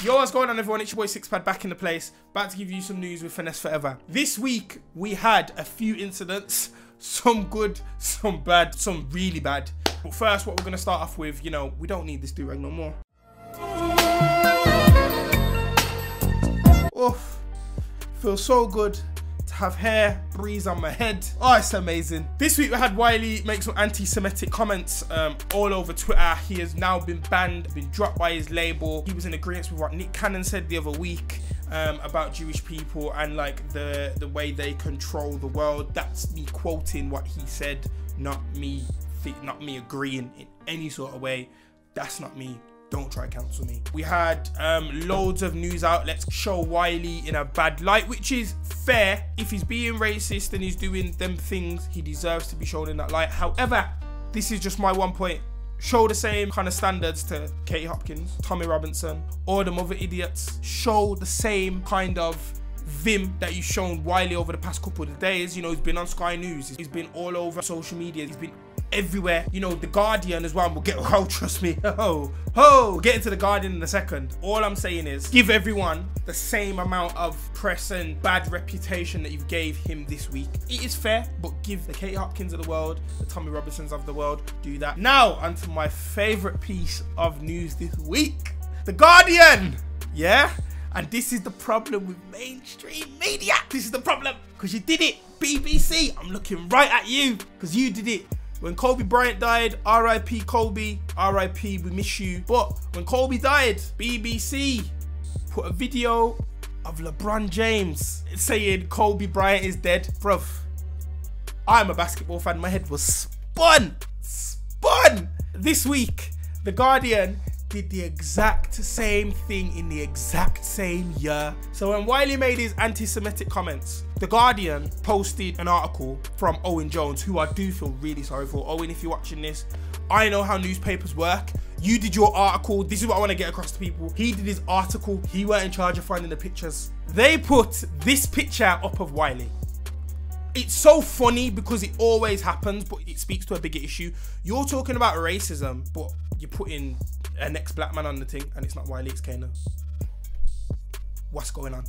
Yo, what's going on everyone? It's your boy Sixpad back in the place. About to give you some news with Finesse Forever. This week, we had a few incidents. Some good, some bad, some really bad. But first, what we're going to start off with, you know, we don't need this do-rag no more. Oof. Feels so good to have hair, breeze on my head. Oh, it's amazing. This week we had Wiley make some anti-Semitic comments all over Twitter. He has now been banned, been dropped by his label. He was in agreement with what Nick Cannon said the other week about Jewish people and like the way they control the world. That's me quoting what he said, not me agreeing in any sort of way. That's not me. Don't try cancel me. We had loads of news outlets show Wiley in a bad light, which is fair. If he's being racist and he's doing them things, he deserves to be shown in that light. However, this is just my one point. Show the same kind of standards to Katie Hopkins, Tommy Robinson, or them other idiots. Show the same kind of vim that you've shown Wiley over the past couple of days. You know, he's been on Sky News. He's been all over social media. He's been everywhere. You know, The Guardian as well. We'll get, oh, trust me. We'll get into The Guardian in a second. All I'm saying is give everyone the same amount of press and bad reputation that you've gave him this week. It is fair, but give the Katie Hopkins of the world, the Tommy Robinsons of the world, do that. Now, onto my favorite piece of news this week. The Guardian! Yeah? And this is the problem with mainstream media. This is the problem. Because you did it. BBC, I'm looking right at you. Because you did it. When Kobe Bryant died, R.I.P. Kobe, R.I.P. we miss you. But when Kobe died, BBC put a video of LeBron James saying Kobe Bryant is dead. Bruv, I'm a basketball fan. My head was spun. This week, The Guardian did the exact same thing in the exact same year. So when Wiley made his anti-Semitic comments, The Guardian posted an article from Owen Jones, who I do feel really sorry for. Owen, if you're watching this, I know how newspapers work. You did your article. This is what I want to get across to people. He did his article. He weren't in charge of finding the pictures. They put this picture up of Wiley. It's so funny because it always happens, but it speaks to a bigger issue. You're talking about racism, but you're putting a next black man on the thing, and it's not Wiley, it's Kana. What's going on?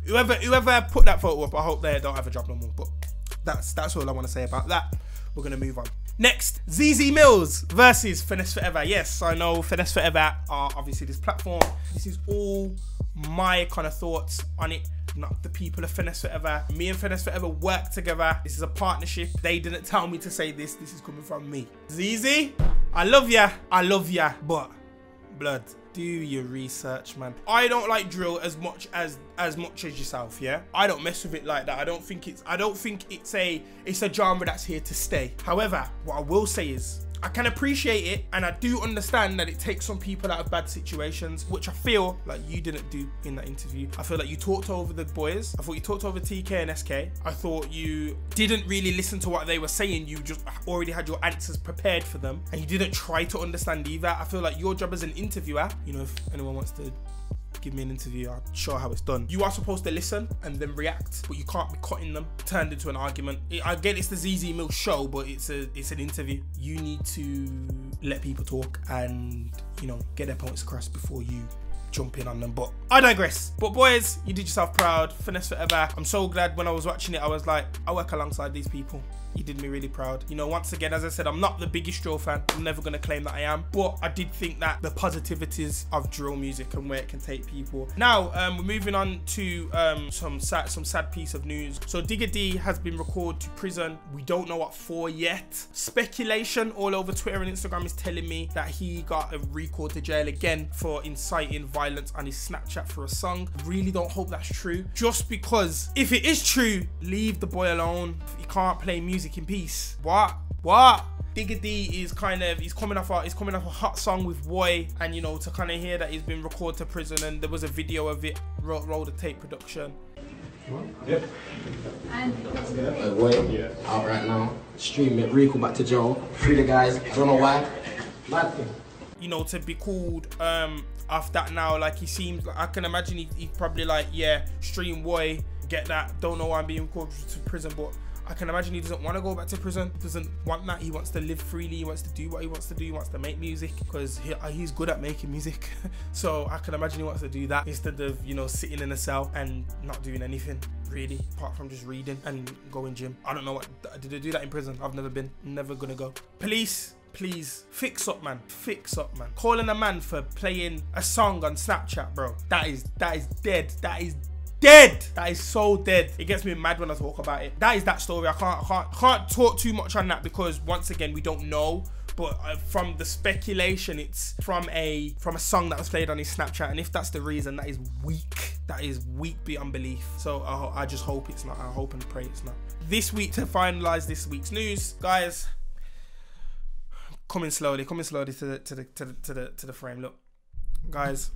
whoever put that photo up, I hope they don't have a job no more. But that's all I want to say about that. We're gonna move on. Next, Zeze Mills versus Finesse Forever. Yes, I know Finesse Forever are obviously this platform. This is all my kind of thoughts on it, not the people of Finesse Forever. Me and Finesse Forever work together. This is a partnership. They didn't tell me to say this. This is coming from me. Zeze, I love ya, but blood, do your research, man. I don't like drill as much as yourself, yeah? I don't mess with it like that. I don't think it's a genre that's here to stay. However, what I will say is I can appreciate it, and I do understand that it takes some people out of bad situations, which I feel like you didn't do in that interview. I feel like you talked over the boys. I thought you talked over TK and SK. I thought you didn't really listen to what they were saying. You just already had your answers prepared for them, and you didn't try to understand either. I feel like your job as an interviewer, you know, if anyone wants to give me an interview, I'll show how it's done. You are supposed to listen and then react, but you can't be cutting them, turned into an argument. I get it's the Zeze Mills show, but it's an interview. You need to let people talk and, you know, get their points across before you jump in on them. But I digress. But boys, you did yourself proud. Finesse Forever. I'm so glad when I was watching it, I was like, I work alongside these people. You did me really proud. You know, once again, as I said, I'm not the biggest drill fan. I'm never going to claim that I am. But I did think that the positivities of drill music and where it can take people. Now, we're moving on to some sad piece of news. So Digga D has been recalled to prison. We don't know what for yet. Speculation all over Twitter and Instagram is telling me that he got a recall to jail again for inciting violence on his Snapchat for a song. Really don't hope that's true. Just because if it is true, leave the boy alone. He can't play music in peace. What? Digga D is he's coming off a hot song with Boy, and you know, to kind of hear that he's been recorded to prison, and there was a video of it, roll the tape production. Yep. Boy, out right now. Stream it, recall back to jail. Free the guys. Don't know why. Mad thing. You know, to be called off that now, like he seems like, I can imagine he's probably like, yeah, stream Boy, get that. Don't know why I'm being called to prison, but I can imagine he doesn't want to go back to prison. He doesn't want that. He wants to live freely. He wants to do what he wants to do. He wants to make music because he's good at making music. So I can imagine he wants to do that instead of, you know, sitting in a cell and not doing anything really, apart from just reading and going gym. I don't know what, did they do that in prison? I've never been, never gonna go. Police, please fix up, man. Fix up, man. Calling a man for playing a song on Snapchat, bro. That is dead. That is dead. That is so dead. It gets me mad when I talk about it. That is that story. I can't talk too much on that because once again we don't know. But from the speculation, it's from a song that was played on his Snapchat, and if that's the reason, that is weak. That is weak beyond belief. So I just hope it's not. I hope and pray it's not. This week, to finalize this week's news, guys, coming slowly to the frame. Look, guys,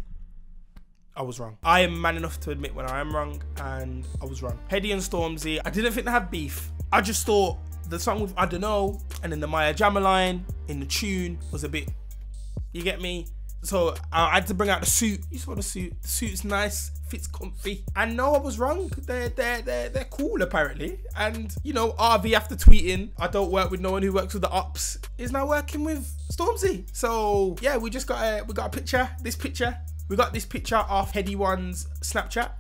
I was wrong. I am man enough to admit when I am wrong, and I was wrong. Headie and Stormzy, I didn't think they had beef. I just thought the song with I Don't Know and then the Maya Jama line in the tune was a bit, you get me? So I had to bring out the suit. You saw the suit. The suit's nice, fits comfy. And no, I was wrong. They're cool apparently. And you know, RV after tweeting, I don't work with no one who works with the ops, is now working with Stormzy. So yeah, we got a picture. We got this picture off Headie One's Snapchat,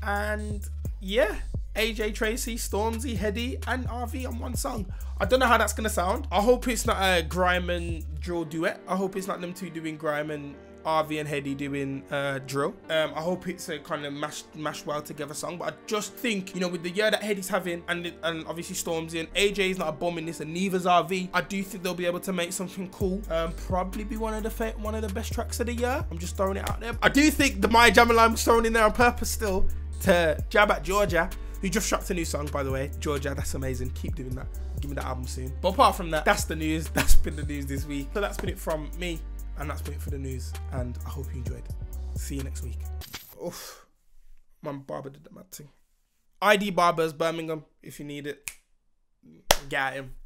and yeah, AJ Tracy, Stormzy, Headie, and RV on one song. I don't know how that's gonna sound. I hope it's not a grime and drill duet. I hope it's not them two doing grime and RV and Headie doing drill. I hope it's a kind of mashed well together song. But I just think, you know, with the year that Headie's having, and obviously Stormzy, and AJ is not a bomb in this, and neither's RV. I do think they'll be able to make something cool. Probably be one of the best tracks of the year. I'm just throwing it out there. I do think the Maya Jama line was thrown in there on purpose still to jab at Georgia, who just dropped a new song, by the way. Georgia, that's amazing. Keep doing that. Give me that album soon. But apart from that, that's the news. That's been the news this week. So that's been it from me, and that's been it for the news. And I hope you enjoyed. See you next week. Oof. My barber did the mad thing. ID Barbers, Birmingham, if you need it. Get at him.